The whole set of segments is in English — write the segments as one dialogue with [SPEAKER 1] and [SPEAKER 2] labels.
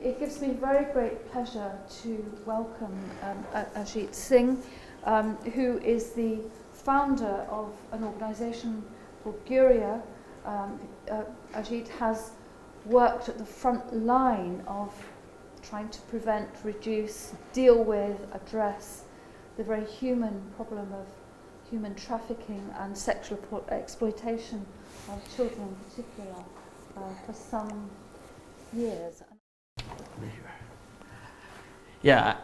[SPEAKER 1] It gives me very great pleasure to welcome Ajeet Singh, who is the founder of an organisation called Guria. Ajeet has worked at the front line of trying to prevent, reduce, deal with, address the very human problem of human trafficking and sexual exploitation of children in particular for some years.
[SPEAKER 2] Yeah,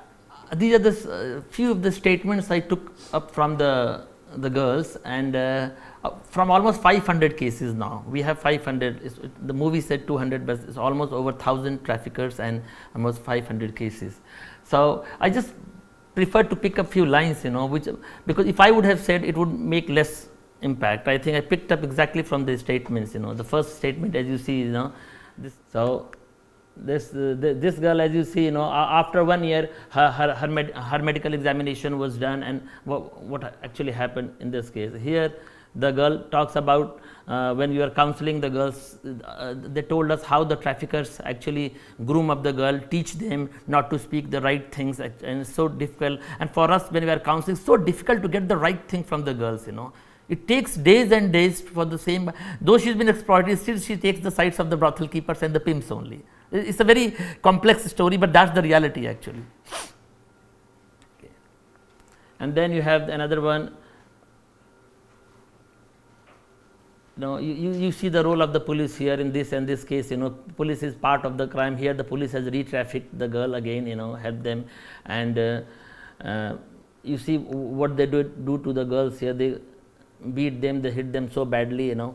[SPEAKER 2] these are the few of the statements I took up from the girls, and from almost 500 cases now. We have 500. The movie said 200, but it's almost over 1,000 traffickers and almost 500 cases. So I just prefer to pick up few lines, because if I would have said, it would make less impact. I think I picked up exactly from the statements. The first statement, as you see, this. So this girl, as you see, after 1 year, her medical examination was done, and what actually happened in this case. Here, the girl talks about when we were counseling the girls, they told us how the traffickers actually groom up the girl, teach them not to speak the right things, and it's so difficult. And for us, when we are counseling, so difficult to get the right thing from the girls. It takes days and days for the same. Though she's been exploited, still she takes the sides of the brothel keepers and the pimps only. It's a very complex story, but that's the reality actually. Okay. And then you have another one. You see the role of the police here in this case. Police is part of the crime. Here the police has re-trafficked the girl again. Help them, and you see what they do to the girls here. They beat them, they hit them so badly, and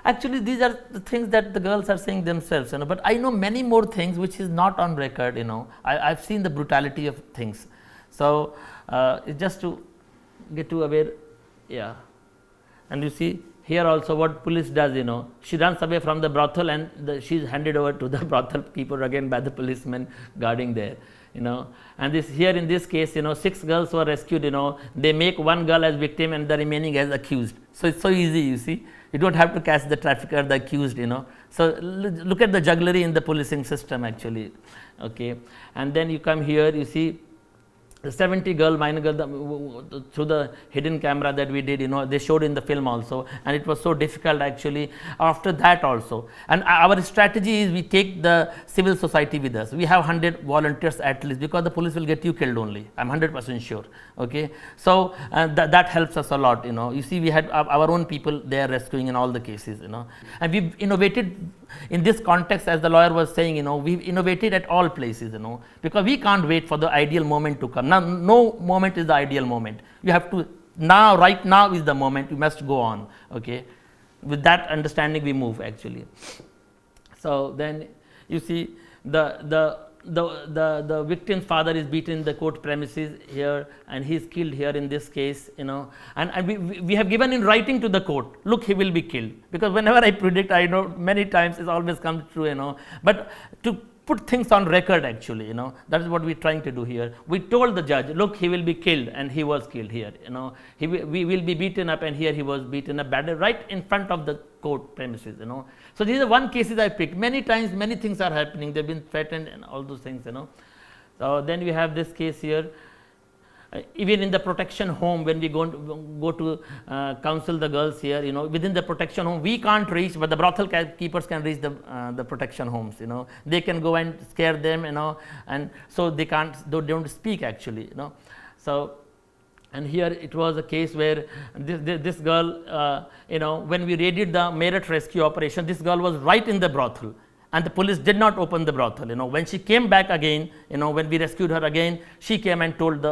[SPEAKER 2] actually these are the things that the girls are saying themselves, but I know many more things which is not on record. I've seen the brutality of things. So it's just to get to aware. Yeah. And you see here also what police does, she runs away from the brothel, and she's handed over to the brothel keeper again by the policeman guarding there. And this here in this case, 6 girls were rescued. They make 1 girl as victim and the remaining as accused. So it's so easy, you see. You don't have to catch the trafficker, the accused. So look at the jugglery in the policing system actually. Okay, and then you come here, you see the 70 girl, minor girl, through the hidden camera that we did, they showed in the film also, and it was so difficult actually after that also. And our strategy is we take the civil society with us. We have 100 volunteers at least, because the police will get you killed only. I'm 100% sure. Okay, so that helps us a lot. You see, we had our own people there rescuing in all the cases. And we've innovated in this context, as the lawyer was saying. We've innovated at all places. Because we can't wait for the ideal moment to come. Now, no moment is the ideal moment. You have to now, right now is the moment. You must go on. Okay, with that understanding, we move actually. So then you see the victim's father is beaten in the court premises here, and he is killed here in this case. And we have given in writing to the court, look, he will be killed, because whenever I predict, I know many times it always comes true. But to put things on record actually, that is what we're trying to do here. We told the judge, look, he will be killed, and he was killed here. We will be beaten up, and here he was beaten up badly right in front of the court premises. So these are one cases I picked. Many times, many things are happening. They've been threatened and all those things. So then we have this case here. Even in the protection home, when we go to counsel the girls here, within the protection home, we can't reach, but the brothel keepers can reach the protection homes. They can go and scare them, and so they don't speak actually. So, and here it was a case where this girl, when we raided the Meerut rescue operation, this girl was right in the brothel, and the police did not open the brothel. When she came back again, when we rescued her again, she came and told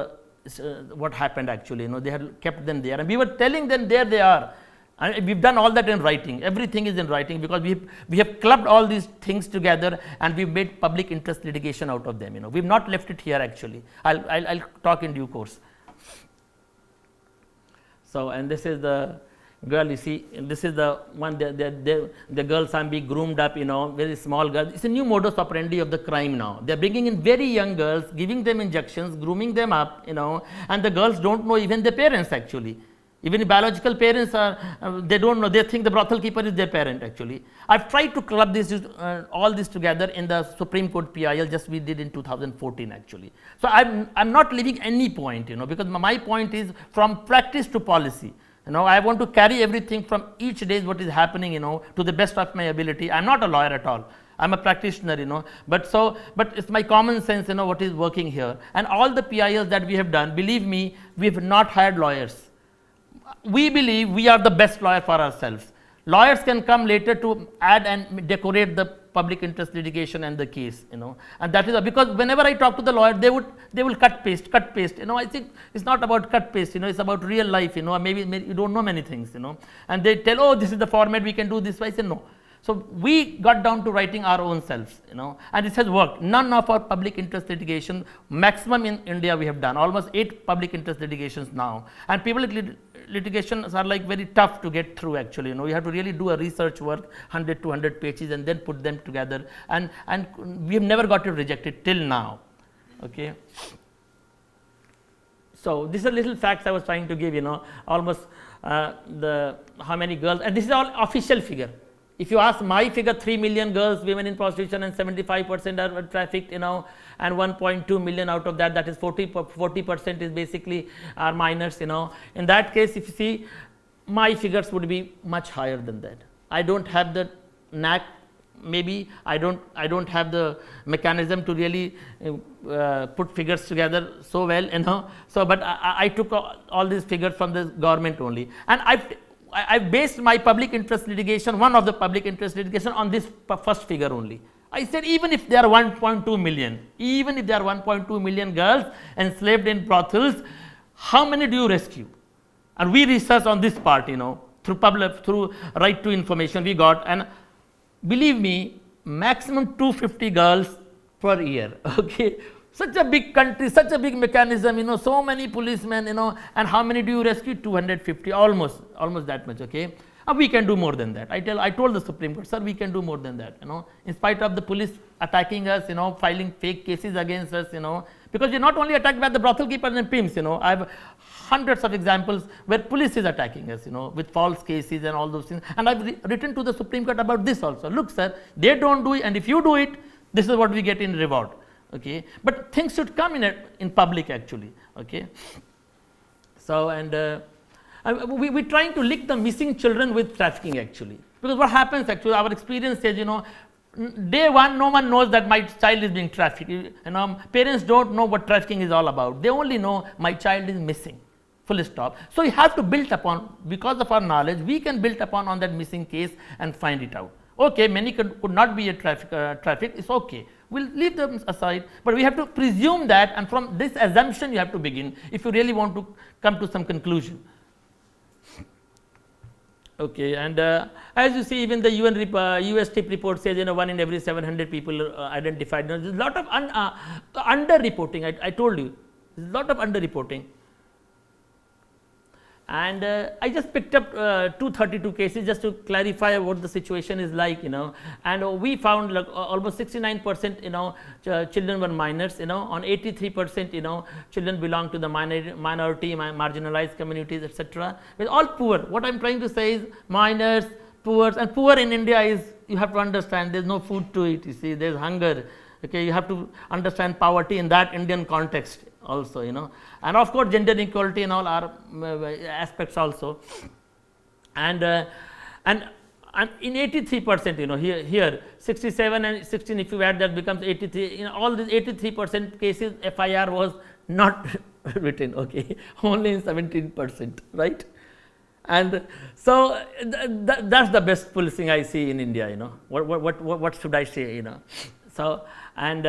[SPEAKER 2] what happened actually. They had kept them there, and we were telling them, there they are. And we've done all that in writing. Everything is in writing, because we have clubbed all these things together, and we've made public interest litigation out of them. We've not left it here actually. I'll talk in due course. So, and this is the girl, you see, this is the one, the girls are being groomed up, very small girls. It's a new modus operandi of the crime now. They're bringing in very young girls, giving them injections, grooming them up, and the girls don't know even their parents actually. Even if biological parents are, they don't know, they think the brothel keeper is their parent actually. I've tried to club this, all this together in the Supreme Court PIL, just we did in 2014 actually. So I'm not leaving any point, because my point is from practice to policy. I want to carry everything from each day what is happening, to the best of my ability. I'm not a lawyer at all. I'm a practitioner, but it's my common sense, what is working here. And all the PILs that we have done, believe me, we have not hired lawyers. We believe we are the best lawyer for ourselves. Lawyers can come later to add and decorate the public interest litigation and the case, and that is because whenever I talk to the lawyer, they will cut paste. I think it's not about cut paste, it's about real life, maybe you don't know many things, and they tell, oh, this is the format, we can do this. I say no. So we got down to writing our own selves, and it has worked. None of our public interest litigation, maximum in India we have done, almost 8 public interest litigations now, and public litigations are like very tough to get through actually, you have to really do a research work, 100 to 200 pages and then put them together, and we have never got it rejected till now, okay. So this is a little facts I was trying to give, almost how many girls, and this is all official figure. If you ask my figure, 3 million girls, women in prostitution, and 75% are trafficked, and 1.2 million out of that, that is 40% is basically are minors, In that case, if you see, my figures would be much higher than that. I don't have the knack, maybe I don't have the mechanism to really put figures together so well, So, but I took all these figures from the government only, and I've based my public interest litigation, one of the public interest litigation, on this first figure only. I said even if there are 1.2 million girls enslaved in brothels, how many do you rescue? And we researched on this part, through right to information we got, and believe me, maximum 250 girls per year, okay. Such a big country, such a big mechanism, so many policemen, and how many do you rescue? 250, almost that much, okay. We can do more than that. I told the Supreme Court, sir, we can do more than that, in spite of the police attacking us, filing fake cases against us, because we're not only attacked by the brothel keepers and pimps, I have hundreds of examples where police is attacking us, with false cases and all those things, and I've written to the Supreme Court about this also. Look, sir, they don't do it, and if you do it, this is what we get in reward. Okay, but things should come in public actually, okay. So, and we're trying to link the missing children with trafficking actually, because what happens actually, our experience says, day one no one knows that my child is being trafficked, parents don't know what trafficking is all about, they only know my child is missing, full stop. So we have to build upon, because of our knowledge, we can build upon on that missing case and find it out. Okay, many could not be a trafficked, it's okay. We'll leave them aside, but we have to presume that, and from this assumption you have to begin if you really want to come to some conclusion. Okay, and as you see, even the US TIP report says 1 in every 700 people identified. There's a lot of underreporting. I told you, there's a lot of underreporting. And I just picked up 232 cases just to clarify what the situation is like, and we found like almost 69%, children were minors, on 83%, children belong to the minority, marginalized communities, etc. With all poor. What I'm trying to say is minors, poor, and poor in India is, you have to understand, there's no food to eat, you see, there's hunger. Okay, you have to understand poverty in that Indian context also, and of course gender equality and all are aspects also, and in 83%, here 67 and 16, if you add that becomes 83. In all these 83% cases, FIR was not written, okay, only in 17%, right? And so that's the best policing I see in India, what should I say, So, and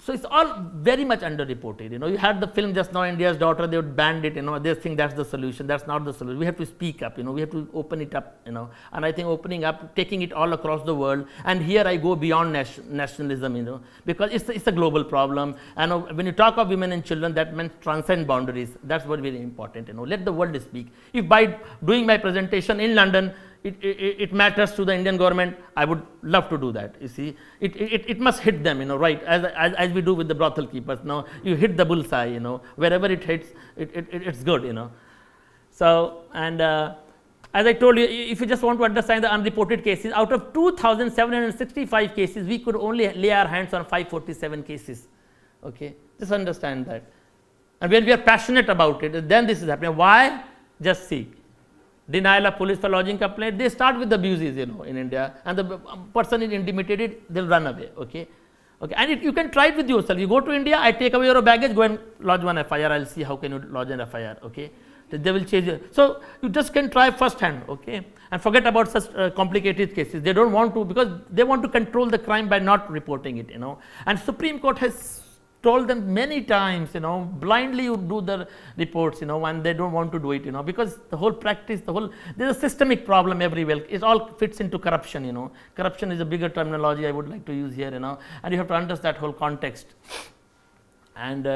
[SPEAKER 2] so it's all very much underreported. You had the film just now, India's Daughter, they would ban it, they think that's the solution. That's not the solution. We have to speak up, we have to open it up, and I think opening up, taking it all across the world, and here I go beyond nationalism, because it's a global problem, and when you talk of women and children, that means transcend boundaries. That's what very important, let the world speak. If by doing my presentation in London, it matters to the Indian government, I would love to do that. You see, it must hit them, right, as we do with the brothel keepers. Now you hit the bullseye, wherever it hits, it's good, So, and as I told you, if you just want to understand the unreported cases, out of 2,765 cases, we could only lay our hands on 547 cases. Okay, just understand that. And when we are passionate about it, then this is happening. Why? Just see. Denial of police for lodging complaint. They start with abuses, you know, in India, and the person is intimidated, they'll run away. Okay, okay, and you can try it with yourself. You go to India, I take away your baggage, go and lodge one FIR. I'll see how can you lodge an FIR. Okay, they will change it. So you just can try firsthand. Okay, and forget about such complicated cases. They don't want to, because they want to control the crime by not reporting it. You know, and Supreme Court has told them many times, you know, blindly you do the reports, you know, and they don't want to do it, you know, because the whole practice, there's a systemic problem everywhere. It all fits into corruption, you know. Corruption is a bigger terminology I would like to use here, you know, and you have to understand that whole context. And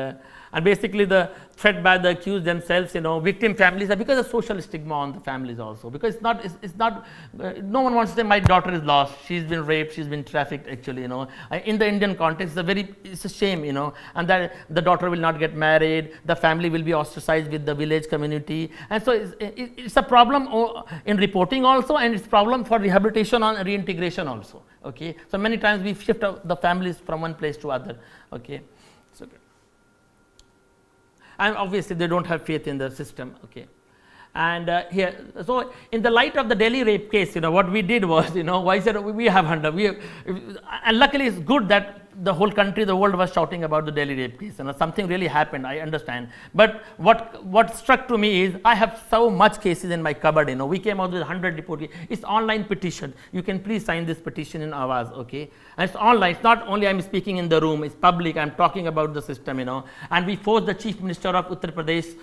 [SPEAKER 2] basically the threat by the accused themselves, you know, victim families are because of social stigma on the families also, because it's not no one wants to say my daughter is lost, she's been raped, she's been trafficked actually, you know. In the Indian context, it's a shame, you know, and that the daughter will not get married, the family will be ostracized with the village community, and so it's a problem in reporting also, and it's a problem for rehabilitation and reintegration also. Okay, so many times we shift the families from one place to other. Okay, so and obviously they don't have faith in the system. Okay, and here, so in the light of the Delhi rape case, you know, what we did was, you know, why said we have and luckily it's good that the whole country, the world was shouting about the Delhi rape case, and something really happened, I understand. But what struck to me is I have so much cases in my cupboard, you know. We came out with 100 reports. It's online petition. You can please sign this petition in Awaz, okay? And it's online. It's not only I'm speaking in the room, it's public. I'm talking about the system, you know. And we forced the Chief Minister of Uttar Pradesh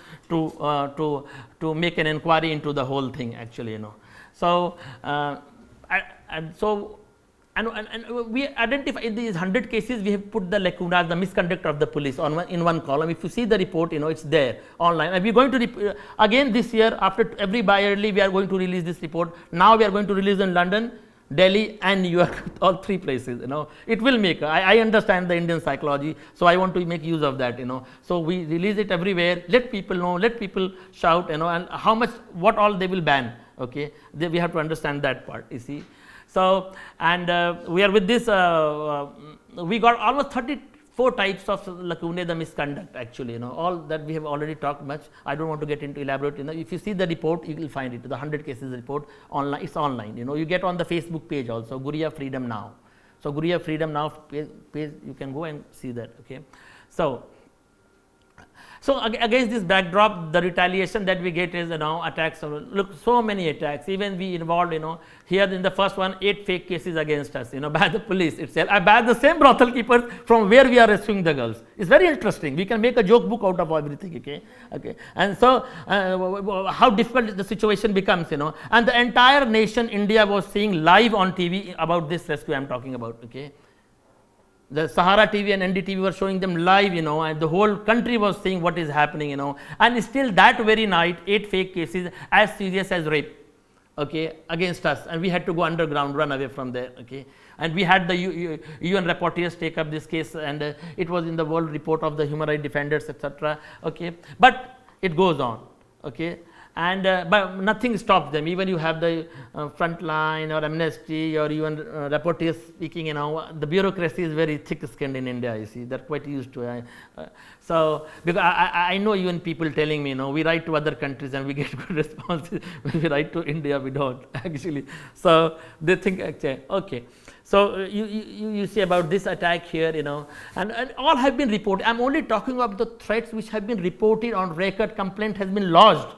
[SPEAKER 2] to make an inquiry into the whole thing, actually, you know. So, and we identify in these 100 cases, we have put the lacunas, the misconduct of the police in one column. If you see the report, you know, it's there online. And we're going to, again this year, after every bi-yearly, we are going to release this report. Now we are going to release in London, Delhi and New York, all three places, you know. It will make, I understand the Indian psychology, so I want to make use of that, you know. So we release it everywhere, let people know, let people shout, you know, and how much, what all they will ban, okay. We have to understand that part, you see. So, and we are with this, we got almost 34 types of lacunae, the misconduct actually, you know, all that we have already talked much. I don't want to get into elaborate, you know. If you see the report, you will find it, the 100 cases report online, it's online, you know. You get on the Facebook page also, Guria Freedom Now. So, Guria Freedom Now page, you can go and see that, okay. So against this backdrop, the retaliation that we get is, you know, attacks. Look, so many attacks. Even we involved, you know, here in the first one, 8 fake cases against us, you know, by the police itself. By the same brothel keepers from where we are rescuing the girls. It's very interesting. We can make a joke book out of everything. Okay, okay. And so how difficult the situation becomes, you know. And the entire nation, India, was seeing live on TV about this rescue I'm talking about. Okay. The Sahara TV and NDTV were showing them live, you know, and the whole country was seeing what is happening, you know. And still that very night, 8 fake cases as serious as rape, okay, against us. And we had to go underground, run away from there, okay. And we had the UN reporters take up this case, and it was in the World Report of the Human Rights Defenders, etc. Okay, but it goes on, okay. And but nothing stops them. Even you have the Frontline or Amnesty or even reporters speaking, you know, the bureaucracy is very thick-skinned in India, you see, they're quite used to it. So, because I know even people telling me, you know, we write to other countries and we get good responses. When we write to India, we don't actually. So, they think, actually, okay. So, you see about this attack here, you know, and all have been reported. I'm only talking about the threats which have been reported on record, complaint has been lodged.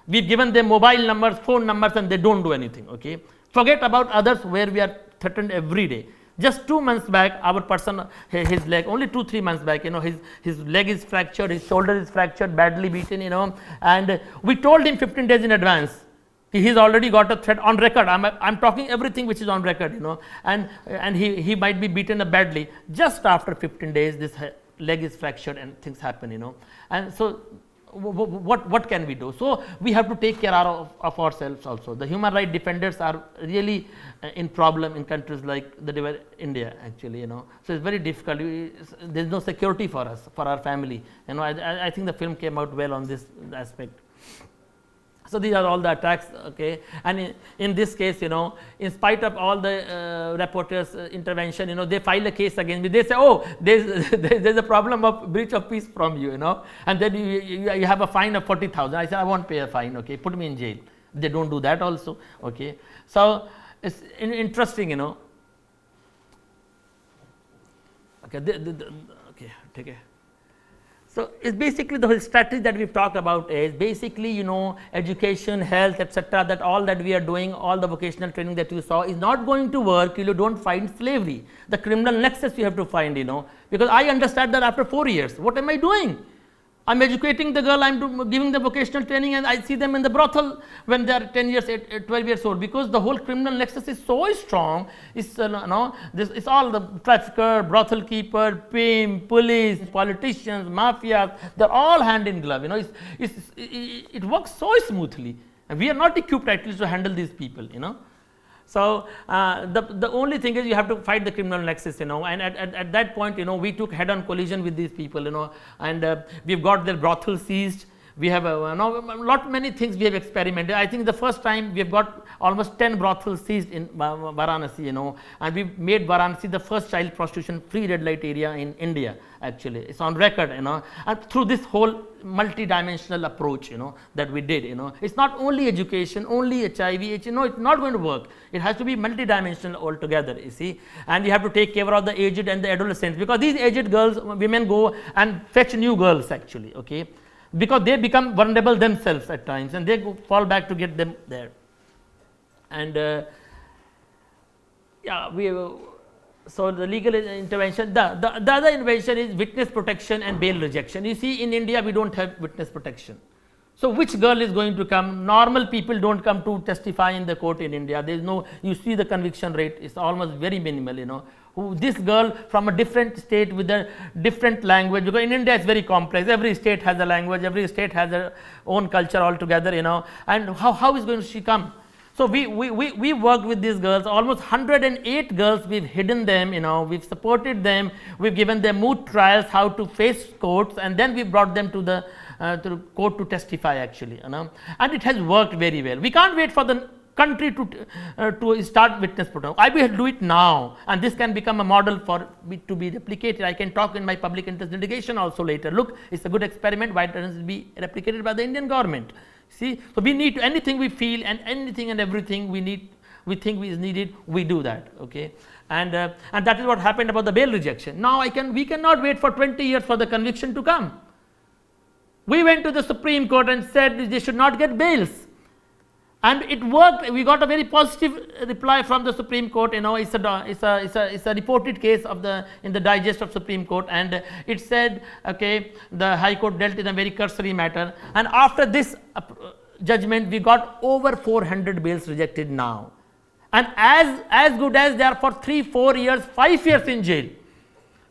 [SPEAKER 2] We've given them mobile numbers, phone numbers, and they don't do anything, okay. Forget about others where we are threatened every day. Just 2 months back, our person, his leg, only 2-3 months back, you know, his leg is fractured, his shoulder is fractured, badly beaten, you know, and we told him 15 days in advance. He's already got a threat on record. I'm talking everything which is on record, you know, and he might be beaten badly. Just after 15 days, this leg is fractured and things happen, you know, and so. What can we do? So we have to take care of ourselves also. The human rights defenders are really in problem in countries like India, actually, you know. So it's very difficult. There's no security for us, for our family. You know, I think the film came out well on this aspect. So these are all the attacks, okay. And in this case, you know, in spite of all the reporters' intervention, you know, they file a case against me. They say, oh, there's a problem of breach of peace from you, you know, and then you have a fine of 40,000. I said, I won't pay a fine, okay, put me in jail. They don't do that also, okay. So it's interesting, you know. Okay, okay, take it. So it's basically the whole strategy that we've talked about is basically, you know, education, health, etc. That all that we are doing, all the vocational training that you saw is not going to work till you don't find slavery. The criminal nexus you have to find, you know, because I understand that after 4 years, what am I doing? I'm educating the girl, I'm giving them vocational training, and I see them in the brothel when they are 10 years, 12 years old, because the whole criminal nexus is so strong. It's, it's all the trafficker, brothel keeper, pimp, police, politicians, mafia, they're all hand in glove, you know, it works so smoothly. And we are not equipped at least to handle these people, you know. So the only thing is you have to fight the criminal nexus, you know, and at that point, you know, we took head-on collision with these people, you know, and we've got their brothel seized. We have many things we have experimented. I think the first time we have got almost 10 brothels seized in Varanasi, you know, and we made Varanasi the first child prostitution free red light area in India. Actually, it's on record, you know, and through this whole multi-dimensional approach, you know, that we did, you know, it's not only education, only HIV, you know, it's not going to work. It has to be multi-dimensional altogether, you see, and you have to take care of the aged and the adolescents, because these aged girls, women go and fetch new girls actually, okay, because they become vulnerable themselves at times, and they fall back to get them there. And yeah, so the legal intervention, the other intervention is witness protection and bail rejection. You see, in India we don't have witness protection. So which girl is going to come? Normal people don't come to testify in the court in India. There is no, you see the conviction rate is almost very minimal, you know. This girl from a different state with a different language, because in India it's very complex. Every state has a language, every state has their own culture altogether, you know, and how is going to she come? So we worked with these girls, almost 108 girls, we've hidden them, you know, we've supported them, we've given them moot trials, how to face courts, and then we brought them to the court to testify actually, you know, and it has worked very well. We can't wait for the country to start witness protection. I will do it now, and this can become a model for to be replicated. I can talk in my public interest litigation also later. Look, it's a good experiment. Why doesn't it be replicated by the Indian government? See, so we need to, anything we feel and anything and everything we think is needed, we do that, okay, and that is what happened about the bail rejection. Now we cannot wait for 20 years for the conviction to come. We went to the Supreme Court and said they should not get bails, and it worked. We got a very positive reply from the Supreme Court. You know, it's a reported case in the digest of Supreme Court, and it said, okay, the High Court dealt in a very cursory matter, and after this judgment we got over 400 bails rejected now, and as good as they are for 3-4 years, 5 years in jail.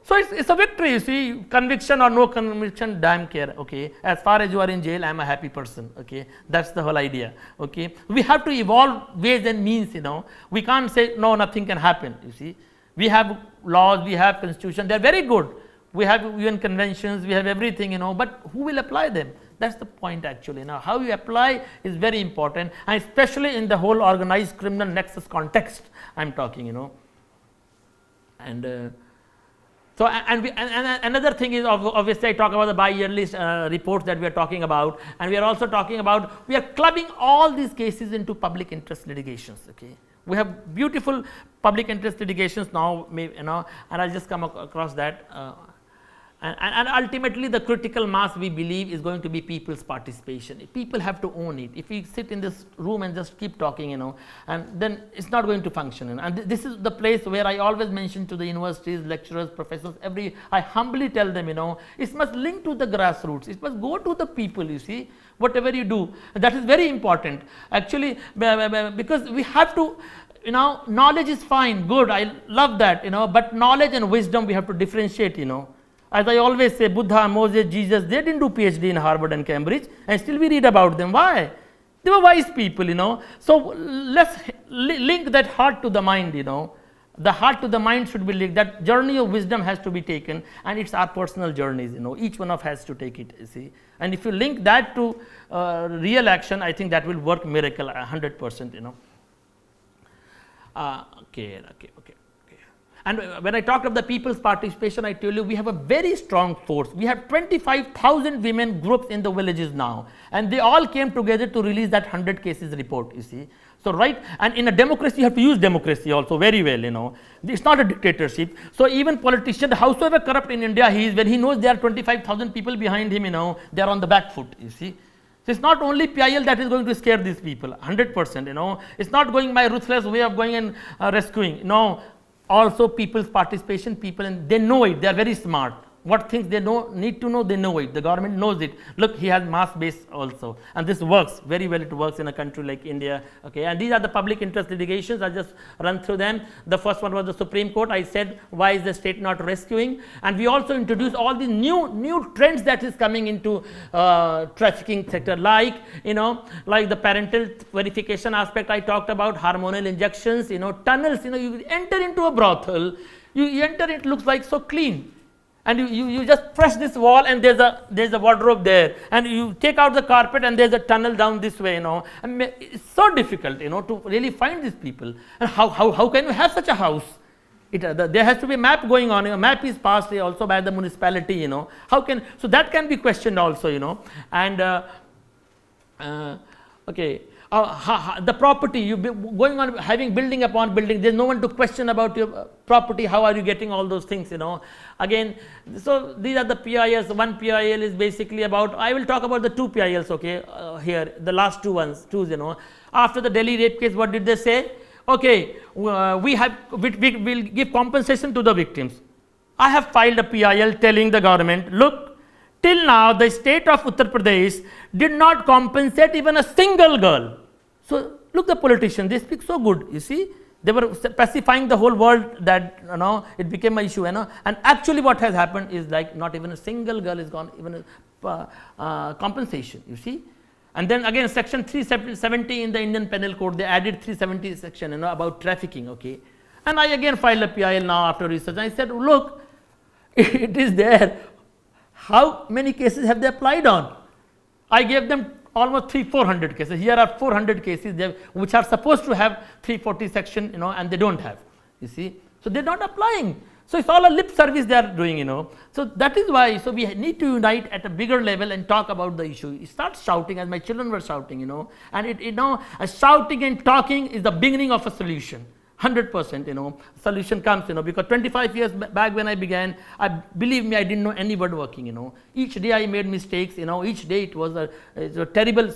[SPEAKER 2] So it's a victory, you see, conviction or no conviction, damn care, okay. As far as you are in jail, I am a happy person, okay. That's the whole idea, okay. We have to evolve ways and means, you know. We can't say, no, nothing can happen, you see. We have laws, we have constitution, they are very good. We have UN conventions, we have everything, you know, but who will apply them? That's the point actually. Now, how you apply is very important, and especially in the whole organized criminal nexus context, I'm talking, you know. And so, and another thing is, obviously I talk about the bi-yearly reports that we are talking about, and we are also talking about, we are clubbing all these cases into public interest litigations, okay. We have beautiful public interest litigations now, you know, and I'll just come across that. And ultimately the critical mass, we believe, is going to be people's participation. People have to own it. If we sit in this room and just keep talking, you know, and then it's not going to function, you know. And this is the place where I always mention to the universities, lecturers, professors, I humbly tell them, you know, it must link to the grassroots. It must go to the people, you see, whatever you do. That is very important actually, because we have to, you know, knowledge is fine, good, I love that, you know, but knowledge and wisdom we have to differentiate, you know. As I always say, Buddha, Moses, Jesus, they didn't do PhD in Harvard and Cambridge, and still we read about them. Why? They were wise people, you know. So let's link that heart to the mind, you know. the heart to the mind should be linked. That journey of wisdom has to be taken, and it's our personal journeys, each one of us has to take it, you see. And if you link that to real action, I think that will work miracle 100%, Okay. And when I talked of the people's participation, I tell you we have a very strong force. We have 25,000 women groups in the villages now, and they all came together to release that 100 cases report, you see. So, right, and in a democracy you have to use democracy also very well, it's not a dictatorship. So, even politician, howsoever corrupt in India he is, when he knows there are 25,000 people behind him, they are on the back foot, you see. So, it's not only PIL that is going to scare these people 100%, it's not going by ruthless way of going and rescuing, no. Also people's participation, and they know it, they are very smart. What things they need to know, they know it. The government knows it. Look, he has mass base also, and this works very well. It works in a country like India. Okay, and these are the public interest litigations. I just run through them. The first one was the Supreme Court. I said, why is the state not rescuing? And we also introduced all these new trends that is coming into trafficking sector, like like the parental verification aspect I talked about, hormonal injections, tunnels. You enter into a brothel, you enter, it looks like so clean. And you just press this wall, and there's a wardrobe there, and you take out the carpet, and there's a tunnel down this way, and it's so difficult, to really find these people. And how can you have such a house? There has to be a map going on. A map is passed also by the municipality, How can, so that can be questioned also, and okay. The property, you going on having building upon building, there's no one to question about your property. How are you getting all those things, Again, so these are the PILs. One PIL is basically about, I will talk about the two PILs, okay, here, the last two. After the Delhi rape case, what did they say? Okay, we'll give compensation to the victims. I have filed a PIL telling the government, look, till now the state of Uttar Pradesh did not compensate even a single girl. So, look, the politicians, they speak so good, you see. They were pacifying the whole world that, it became an issue, and actually what has happened is like not even a single girl is gone, even compensation, you see. And then again, section 370 in the Indian Penal Code, they added 370 section, about trafficking, okay. And I again filed a PIL now after research. I said, look, it is there. How many cases have they applied on? I gave them almost 300-400 cases. Here are 400 cases which are supposed to have 340 section, and they don't have, you see. So, they are not applying. So, it's all a lip service they are doing, So, that is why, so we need to unite at a bigger level and talk about the issue. You start shouting, as my children were shouting, and shouting and talking is the beginning of a solution. 100%, solution comes, because 25 years back when I began, believe me, I didn't know any word working, Each day I made mistakes, each day it was a terrible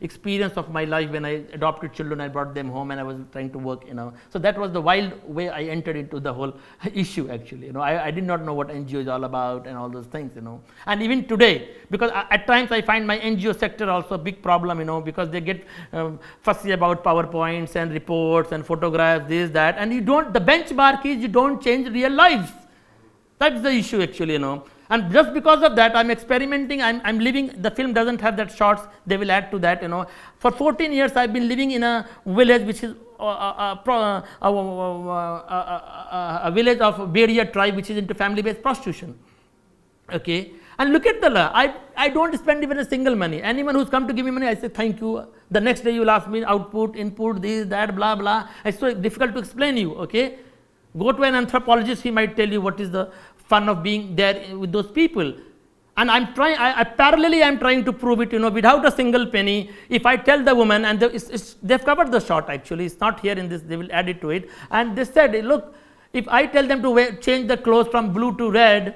[SPEAKER 2] experience of my life. When I adopted children, I brought them home and I was trying to work, So that was the wild way I entered into the whole issue actually, I did not know what NGO is all about and all those things, And even today, because at times I find my NGO sector also a big problem, because they get fussy about PowerPoints and reports and photographs, this, that, and the benchmark is you don't change real lives. That's the issue actually, And just because of that, I'm experimenting, I'm living, the film doesn't have that shots, they will add to that, For 14 years, I've been living in a village which is a village of Beria tribe, which is into family-based prostitution. Okay. And look at the law. I don't spend even a single money. Anyone who's come to give me money, I say thank you. The next day you will ask me output, input, this, that, blah, blah. It's so difficult to explain you, okay. Go to an anthropologist, he might tell you what is the fun of being there with those people. And I'm trying, parallelly I'm trying to prove it, without a single penny. If I tell the woman, and they've covered the shot actually, it's not here in this, they will add it to it. And they said, look, if I tell them to change the clothes from blue to red,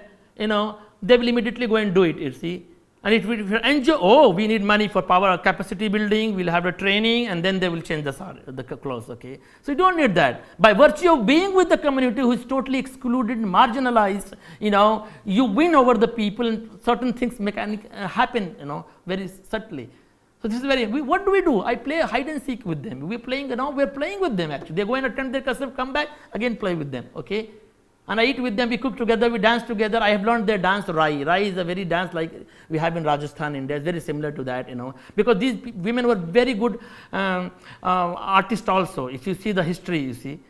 [SPEAKER 2] they will immediately go and do it, you see. And if you're NGO, oh, we need money for power capacity building, we'll have a training, and then they will change the clothes, okay. So you don't need that. By virtue of being with the community who is totally excluded, marginalized, you win over the people, and certain things happen, very subtly. So this is what do? I play hide and seek with them. We're playing with them actually. They go and attend their custom, come back, again play with them, okay. And I eat with them, we cook together, we dance together. I have learned their dance, Rai. Rai is a very dance like we have in Rajasthan, India. It's very similar to that, because these women were very good artists also. If you see the history, you see.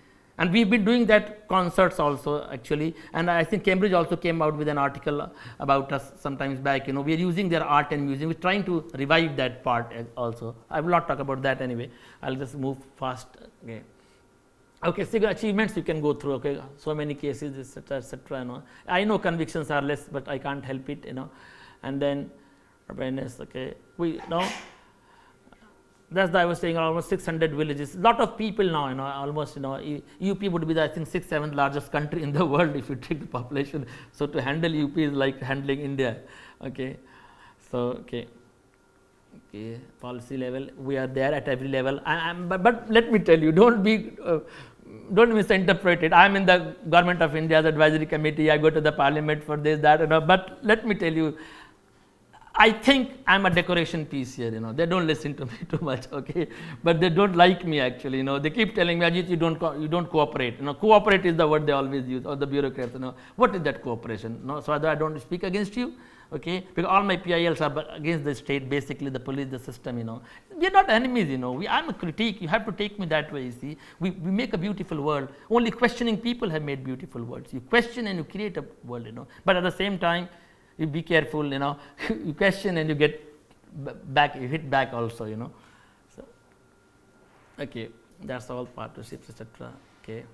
[SPEAKER 2] And we've been doing that concerts also actually, and I think Cambridge also came out with an article about us sometimes back. We are using their art and music. We're trying to revive that part also. I will not talk about that anyway. I'll just move fast. Okay, so achievements you can go through. Okay, so many cases, etc., etc. I know convictions are less, but I can't help it. And then awareness. Okay, we that's why I was saying almost 600 villages. Lot of people now, almost, UP would be the, I think, 6th, 7th largest country in the world if you take the population. So to handle UP is like handling India. Okay, so policy level, we are there at every level. But let me tell you, don't misinterpret it. I am in the Government of India's advisory committee. I go to the parliament for this, that, but let me tell you, I think I am a decoration piece here. They don't listen to me too much, okay, but they don't like me actually. They keep telling me, Ajeet, you don't cooperate. Cooperate is the word they always use, or the bureaucrats. What is that cooperation? So I don't speak against you, okay, because all my PILs are against the state, basically the police, the system. We are not enemies. I'm a critique. You have to take me that way. You see, we make a beautiful world. Only questioning people have made beautiful worlds. You question and you create a world. But at the same time, you be careful, you question and you get back, you hit back also, So, okay, that's all partnerships, etc. Okay,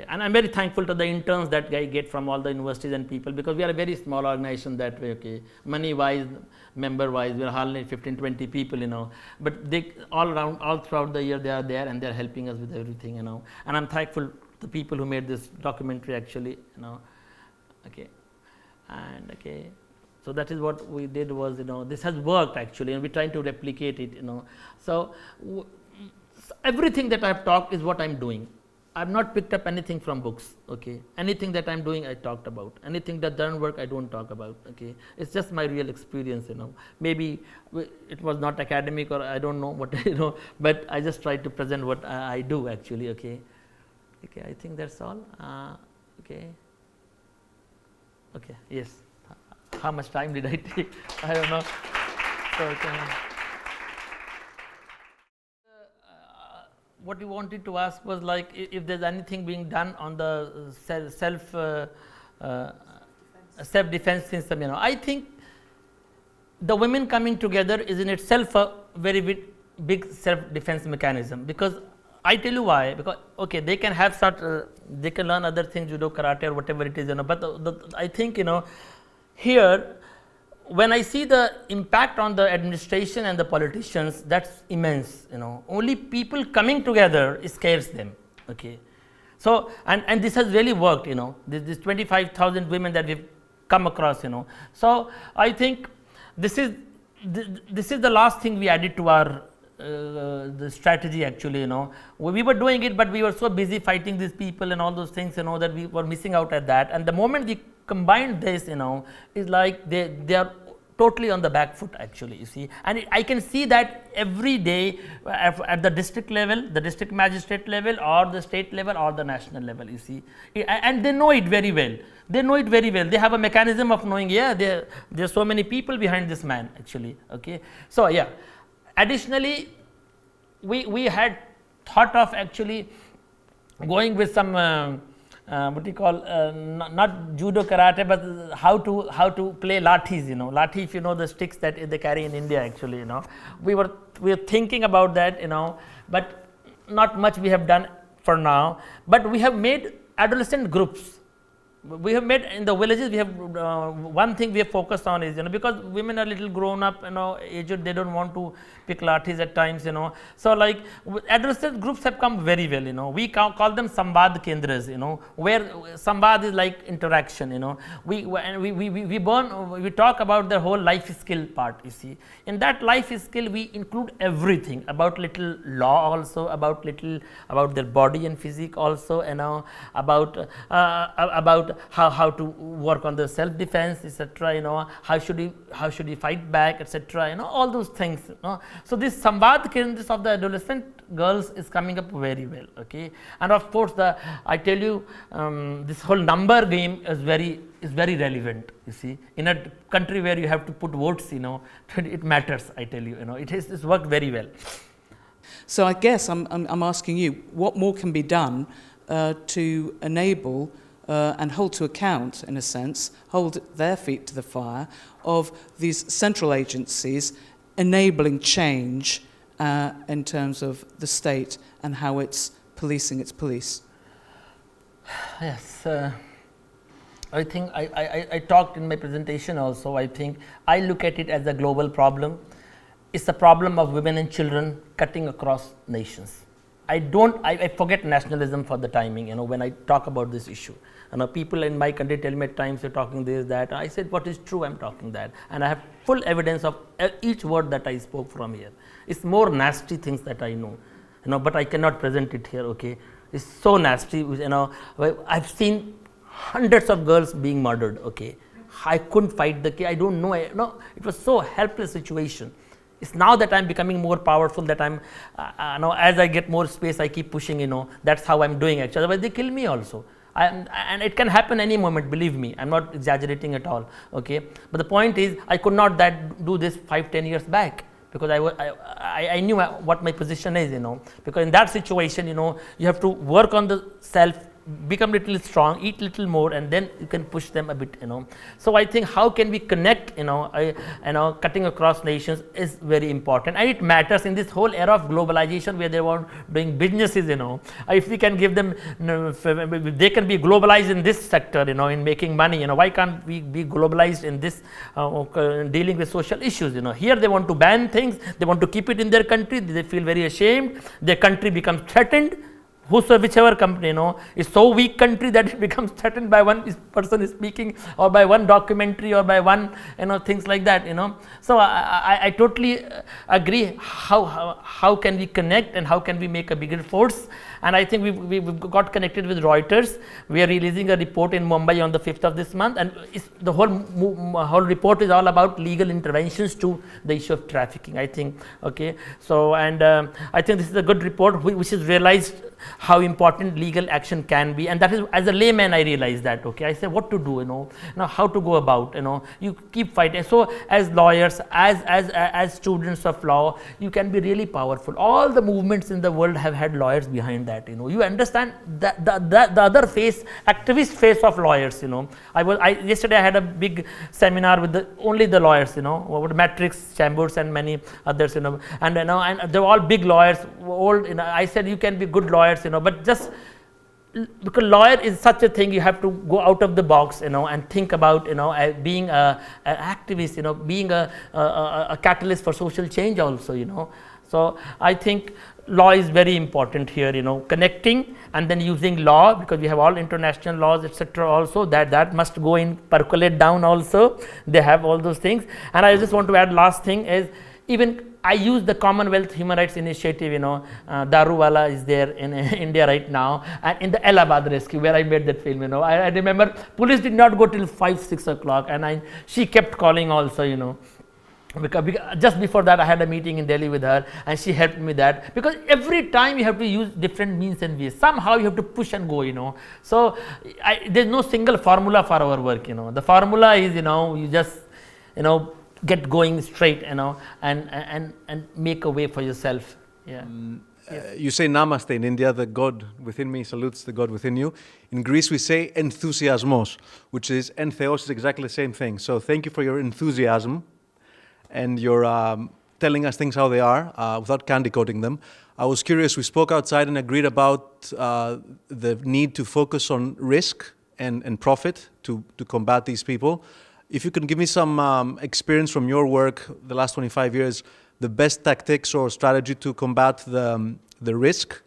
[SPEAKER 2] and I'm very thankful to the interns that I get from all the universities and people, because we are a very small organization that way. Okay, money wise, member wise, we are hardly 15, 20 people, but they all around, all throughout the year they are there and they are helping us with everything, and I'm thankful to the people who made this documentary actually, Okay. And so that is what we did was, this has worked actually, and we're trying to replicate it, So everything that I've talked is what I'm doing. I've not picked up anything from books, okay. Anything that I'm doing, I talked about. Anything that doesn't work, I don't talk about, okay. It's just my real experience, Maybe it was not academic, or I don't know what, but I just try to present what I do actually, okay. I think that's all. Okay, yes. How much time did I take? I don't know. So, what you wanted to ask was like if there's anything being done on the self-defense system. I think the women coming together is in itself a very big self-defense mechanism, because I tell you why. Because okay, they can have they can learn other things, judo, karate, or whatever it is, but I think here, when I see the impact on the administration and the politicians, that's immense. Only people coming together scares them. Okay, so and this has really worked. This 25,000 women that we've come across. So I think this is the last thing we added to our the strategy actually. We were doing it, but we were so busy fighting these people and all those things, that we were missing out at that. And the moment we combined this, is like they are totally on the back foot actually, you see. And I can see that every day at the district level, the district magistrate level, or the state level, or the national level, you see. And they know it very well. They have a mechanism of knowing, there's so many people behind this man actually, okay. So yeah. Additionally, we had thought of actually going with some what do you call not judo, karate, but how to play lathis. Lathi, if you know the sticks that they carry in India actually. We were thinking about that, but not much we have done for now. But we have made adolescent groups. We have made in the villages. We have one thing we have focused on is, because women are little grown up, aged, they don't want to pick lathis at times, So like adolescent groups have come very well, We call them Sambad Kendras, where Sambad is like interaction, We talk about the whole life skill part, you see. In that life skill, we include everything about little law also, about their body and physique also, about how to work on the self defense, etc. How should you fight back, etc. All those things. So this Sambad Kendras of the adolescent girls is coming up very well. Okay, and of course I tell you, this whole number game is very relevant. You see, in a country where you have to put votes, it matters. I tell you, it's worked very well.
[SPEAKER 3] So I guess I'm asking you, what more can be done to enable and hold to account, in a sense, hold their feet to the fire of these central agencies enabling change in terms of the state and how it's policing its police?
[SPEAKER 2] Yes, I think I talked in my presentation also. I think I look at it as a global problem. It's a problem of women and children cutting across nations. I forget nationalism for the timing, when I talk about this issue. People in my country tell me at times, you're talking this, that. I said, what is true, I'm talking that. And I have full evidence of each word that I spoke from here. It's more nasty things that I know, but I cannot present it here, okay. It's so nasty, I've seen hundreds of girls being murdered, okay. I couldn't fight the case, I don't know, it was so helpless situation. It's now that I'm becoming more powerful, that I'm, as I get more space, I keep pushing, that's how I'm doing actually, otherwise they kill me also. And it can happen any moment, believe me, I'm not exaggerating at all, okay. But the point is, I could not do this 5-10 years back, because I knew what my position is, because in that situation, you have to work on the self, become little strong, eat little more, and then you can push them a bit, So I think how can we connect, cutting across nations is very important, and it matters in this whole era of globalization where they want doing businesses, if we can give them, they can be globalized in this sector, in making money, why can't we be globalized in this dealing with social issues, here they want to ban things, they want to keep it in their country, they feel very ashamed, their country becomes threatened. Whichever company, is so weak country that it becomes threatened by one person speaking, or by one documentary, or by one, things like that, So I totally agree. How can we connect, and how can we make a bigger force? And I think we've got connected with Reuters. We are releasing a report in Mumbai on the 5th of this month, and the whole report is all about legal interventions to the issue of trafficking, I think, okay. So, and I think this is a good report which has realized how important legal action can be, and that is, as a layman, I realized that, okay. I said what to do, how to go about, you keep fighting. So as lawyers, as students of law, you can be really powerful. All the movements in the world have had lawyers behind that, you understand that the other face, activist face of lawyers, yesterday I had a big seminar with only the lawyers, with Matrix, Chambers, and many others, and they're all big lawyers, old, I said you can be good lawyers, but just because lawyer is such a thing, you have to go out of the box, and think about, being an activist, being a catalyst for social change also, So I think law is very important here, connecting and then using law, because we have all international laws, etc. also, that must go in, percolate down also, they have all those things. And I just want to add last thing is, even I use the Commonwealth Human Rights Initiative, Daruwala is there in India right now, and in the Allahabad rescue where I made that film, I remember police did not go till 5-6 o'clock, and she kept calling also, because just before that I had a meeting in Delhi with her, and she helped me that, because every time you have to use different means and ways, somehow you have to push and go, so there's no single formula for our work, the formula is, you just, get going straight, and make a way for yourself. Yeah.
[SPEAKER 4] Yes. You say namaste in India, the God within me salutes the God within you. In Greece we say enthusiasmos, which is entheos, is exactly the same thing. So thank you for your enthusiasm, and your telling us things how they are, without candy coating them. I was curious, we spoke outside and agreed about the need to focus on risk and profit to combat these people. If you can give me some experience from your work the last 25 years, the best tactics or strategy to combat the risk,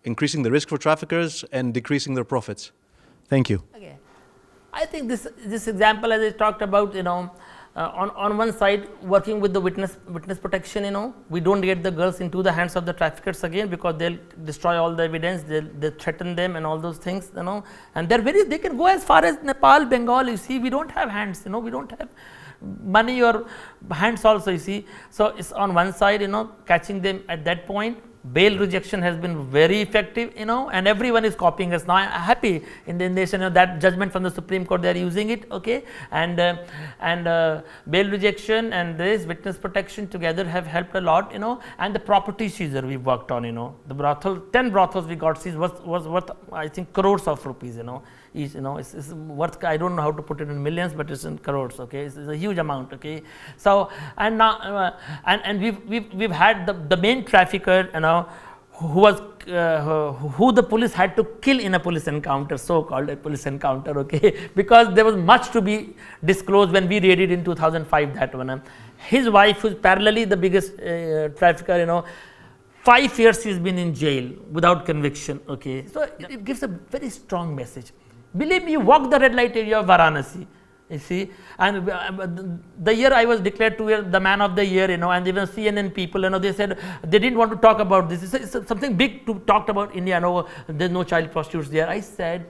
[SPEAKER 4] increasing the risk for traffickers and decreasing their profits. Thank you.
[SPEAKER 2] Okay. I think this example, as I talked about, on one side, working with the witness protection, we don't get the girls into the hands of the traffickers again, because they'll destroy all the evidence, they threaten them and all those things, and they can go as far as Nepal, Bengal, you see, we don't have hands, we don't have money or hands also, you see. So it's on one side, catching them at that point, Bail rejection has been very effective, and everyone is copying us now. I'm happy in the nation, that judgment from the Supreme Court, they are using it, okay, and bail rejection and this witness protection together have helped a lot, and the property seizure we worked on, the brothel, 10 brothels we got seized was worth, I think, crores of rupees, each, it's worth, I don't know how to put it in millions, but it's in crores, okay, it's a huge amount, okay. So, and now, and we've had the main trafficker, who was who the police had to kill in a police encounter, so-called a police encounter, okay, because there was much to be disclosed when we raided in 2005 that one. His wife, who's parallelly the biggest trafficker, 5 years he's been in jail without conviction, okay. So it gives a very strong message. Believe me, you walk the red light area of Varanasi, you see, and the year I was declared to be the man of the year, and even CNN people, they said they didn't want to talk about this. It's something big to talk about India. There's no child prostitutes there. I said,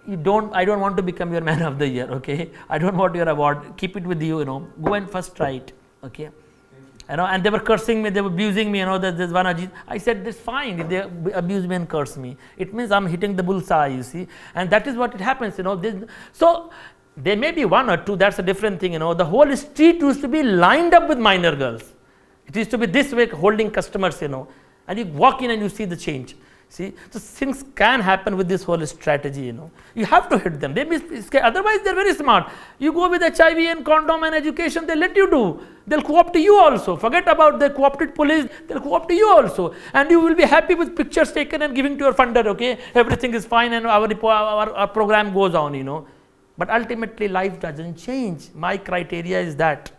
[SPEAKER 2] I don't want to become your man of the year. Okay, I don't want your award. Keep it with you. Go and first try it. Okay. And they were cursing me, they were abusing me, there's one Ajeet. I said, that's fine if they abuse me and curse me. It means I'm hitting the bullseye, you see, and that is what it happens, So there may be one or two, that's a different thing, The whole street used to be lined up with minor girls. It used to be this way, holding customers, and you walk in and you see the change. See, so things can happen with this whole strategy, You have to hit them. They otherwise they're very smart. You go with HIV and condom and education, they let you do. They'll co-opt you also. Forget about the co-opted police, they'll co-opt you also. And you will be happy with pictures taken and giving to your funder, okay? Everything is fine and our program goes on, But ultimately life doesn't change. My criteria is that.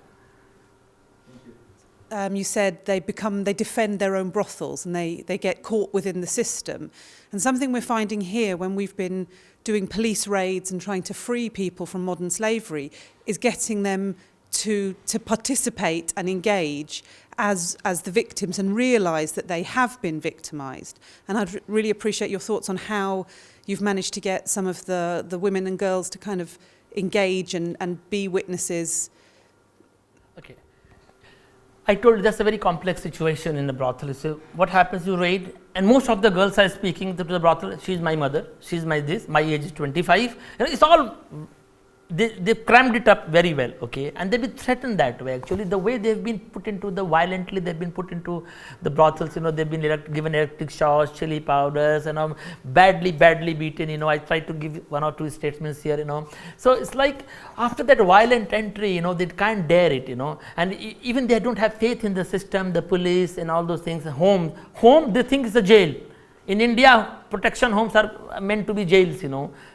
[SPEAKER 5] You said they defend their own brothels and they get caught within the system. And something we're finding here when we've been doing police raids and trying to free people from modern slavery is getting them to participate and engage as the victims and realise that they have been victimised. And I'd really appreciate your thoughts on how you've managed to get some of the women and girls to kind of engage and be witnesses.
[SPEAKER 2] Okay. I told you that's a very complex situation in the brothel. So what happens, you raid, and most of the girls are speaking to the brothel, she's my mother, she's my this, my age is 25. It's all, they crammed it up very well, okay, and they've been threatened that way. Actually, the way they've been put into violently, they've been put into the brothels, they've been given electric shocks, chili powders, badly beaten, I tried to give 1 or 2 statements here, So it's like after that violent entry, they can't dare it, and even they don't have faith in the system, the police and all those things. Home, they think it's a jail. In India, protection homes are meant to be jails,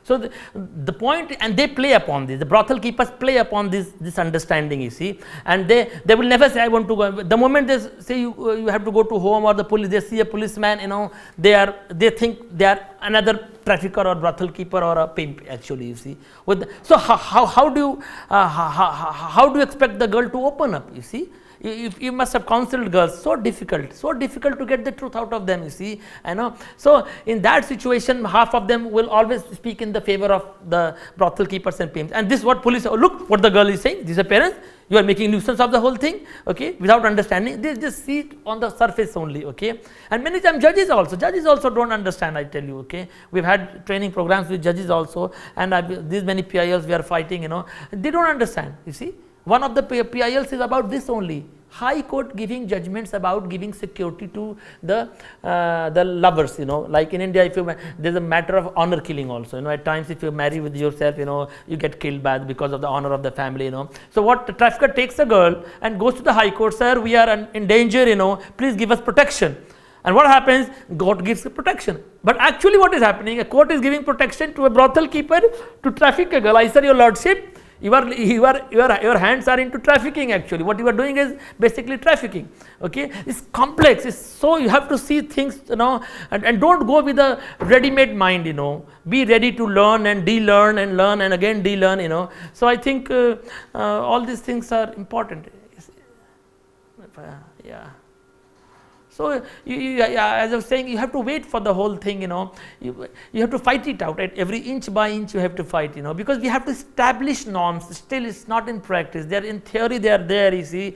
[SPEAKER 2] So the point, and they play upon this. The brothel keepers play upon this understanding, you see. And they will never say, I want to go. The moment they say you have to go to home or the police, they see a policeman, they think they are another trafficker or brothel keeper or a pimp, actually, you see. So how do you expect the girl to open up, you see? You must have counseled girls, so difficult to get the truth out of them, you see, So in that situation, half of them will always speak in the favor of the brothel keepers and pimps. And this is what police, look what the girl is saying, these are parents, you are making nuisance of the whole thing, okay, without understanding. They just see it on the surface only, okay. And many times judges also don't understand, I tell you, okay. We've had training programs with judges also, and these many PILs we are fighting, they don't understand, you see. One of the PILs is about this only. High Court giving judgments about giving security to the lovers, like in India, there's a matter of honor killing also, at times if you marry with yourself, you get killed because of the honor of the family, So what the trafficker takes a girl and goes to the High Court, sir, we are in danger, please give us protection. And what happens? God gives the protection. But actually what is happening? A court is giving protection to a brothel keeper to traffic a girl. I said, your lordship, your hands are into trafficking, actually. What you are doing is basically trafficking, okay. It's complex, so you have to see things, and don't go with a ready-made mind, Be ready to learn and de-learn and learn and again de-learn, So I think all these things are important. Yeah. So as I was saying, you have to wait for the whole thing, you have to fight it out at every inch by inch. You have to fight, because we have to establish norms. Still, it's not in practice. They are in theory. They are there. You see,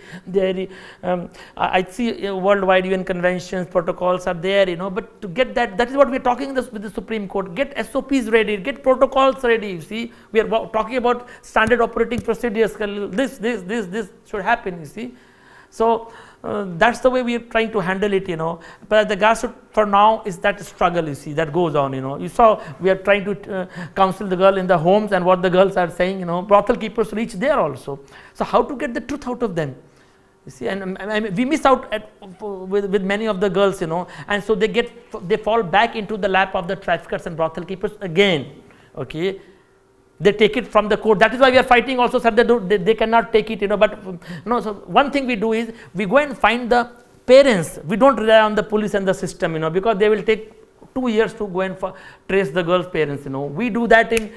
[SPEAKER 2] I see worldwide UN conventions, protocols are there, but to get that is what we are talking with the Supreme Court. Get SOPs ready, get protocols ready. You see, we are talking about standard operating procedures. This should happen. You see, so that's the way we are trying to handle it. But at the grassroots for now is that struggle. You see, that goes on. You saw we are trying to counsel the girl in the homes, and what the girls are saying. Brothel keepers reach there also. So how to get the truth out of them? You see, and we miss out with many of the girls, and so they fall back into the lap of the traffickers and brothel keepers again. Okay, they take it from the court. That is why we are fighting also, sir. They cannot take it, But so one thing we do is we go and find the parents. We don't rely on the police and the system, because they will take 2 years to go and trace the girl's parents. We do that in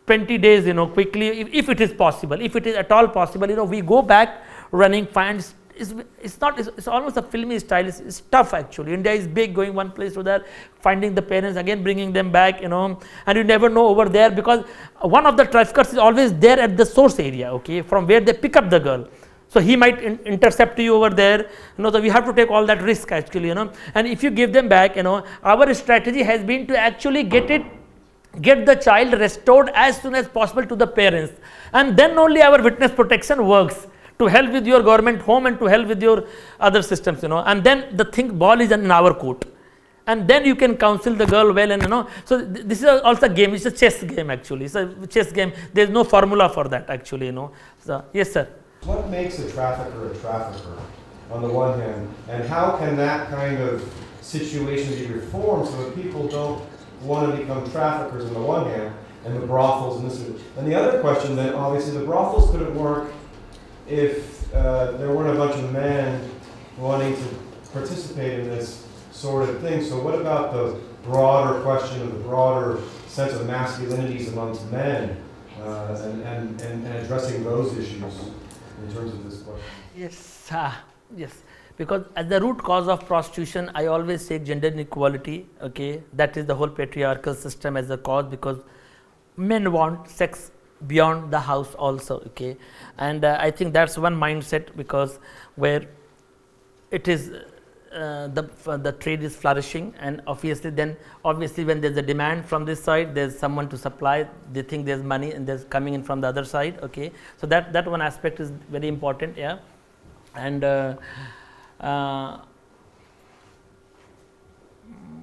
[SPEAKER 2] 20 days, quickly, if it is possible. If it is at all possible, we go back running, finds. It's almost a filmy style. It's tough actually. India is big, going one place to that, finding the parents, again bringing them back, and you never know over there, because one of the traffickers is always there at the source area, okay, from where they pick up the girl. So he might intercept you over there, so we have to take all that risk actually, and if you give them back, our strategy has been to actually get the child restored as soon as possible to the parents, and then only our witness protection works, to help with your government home and to help with your other systems, and then the ball is in our court, and then you can counsel the girl well, and so this is also a game. It's a chess game actually. It's a chess game. There's no formula for that actually, So yes, sir.
[SPEAKER 6] What makes a trafficker on the one hand, and how can that kind of situation be reformed so that people don't want to become traffickers on the one hand, and the brothels and this? And the other question then, obviously, the brothels couldn't work if there weren't a bunch of men wanting to participate in this sort of thing. So what about the broader question of the broader sense of masculinities amongst men and addressing those issues in terms of this question?
[SPEAKER 2] Yes, yes. Because at the root cause of prostitution, I always say gender inequality, okay. That is the whole patriarchal system as a cause, because men want sex beyond the house also, okay, and I think that's one mindset, because where it is the trade is flourishing, and obviously when there's a demand from this side, there's someone to supply. They think there's money and there's coming in from the other side, okay. So that one aspect is very important, yeah. And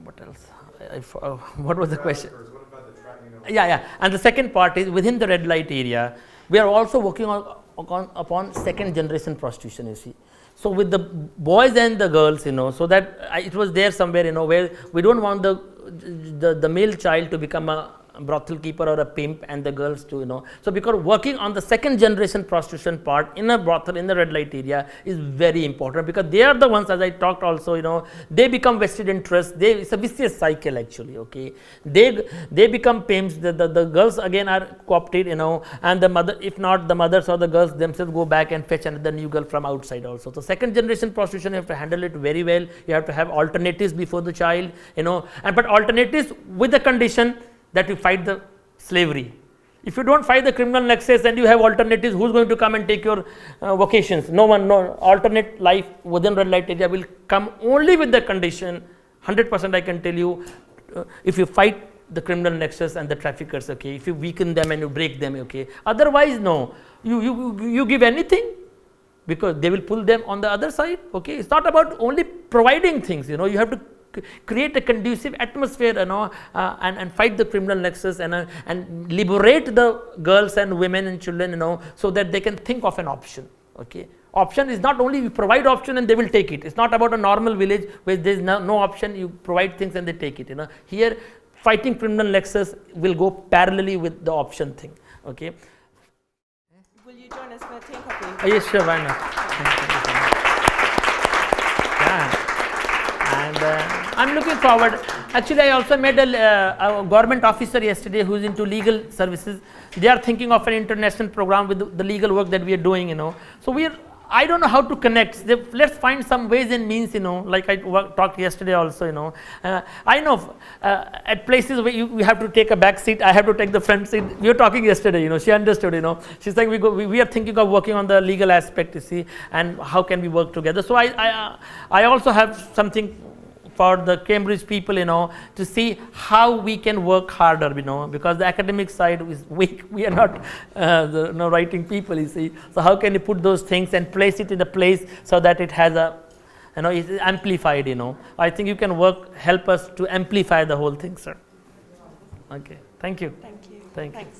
[SPEAKER 2] what else? What was the question? Yeah. And the second part is, within the red light area, we are also working upon second generation prostitution, you see. So with the boys and the girls, so that it was there somewhere, where we don't want the male child to become a brothel keeper or a pimp, and the girls too, So because working on the second generation prostitution part in a brothel in the red light area is very important, because they are the ones, as I talked also, they become vested interest. It's a vicious cycle actually, okay. They become pimps. The girls again are co-opted, and the mother, if not the mothers or the girls themselves, go back and fetch another new girl from outside also. So second generation prostitution, you have to handle it very well. You have to have alternatives before the child, but alternatives with the condition that you fight the slavery. If you don't fight the criminal nexus and you have alternatives, who's going to come and take your vocations? No one. No alternate life within red light area will come only with the condition, 100% I can tell you, if you fight the criminal nexus and the traffickers, okay, if you weaken them and you break them, okay. Otherwise, no, you give anything, because they will pull them on the other side, okay. It's not about only providing things, you have to create a conducive atmosphere, and fight the criminal nexus, and liberate the girls and women and children, so that they can think of an option, okay. Option is not only you provide option and they will take it. It's not about a normal village where there is no option, you provide things and they take it, Here, fighting criminal nexus will go parallelly with the option thing, okay.
[SPEAKER 7] Will you join us for a tea and coffee?
[SPEAKER 2] Yes, sure, why not? Yeah. And I'm looking forward. Actually, I also met a government officer yesterday who is into legal services. They are thinking of an international program with the legal work that we are doing, So I don't know how to connect. Let's find some ways and means, like I talked yesterday also, I know at places where you have to take a back seat, I have to take the front seat. We were talking yesterday, she understood, she's like, we are thinking of working on the legal aspect, you see, and how can we work together. So I also have something for the Cambridge people, to see how we can work harder, because the academic side is weak. We are not writing people, you see. So how can you put those things and place it in a place so that it has a, it's amplified, I think you can help us to amplify the whole thing, sir. Okay, thank you.
[SPEAKER 7] Thank you.
[SPEAKER 2] Thank you.
[SPEAKER 7] Thanks.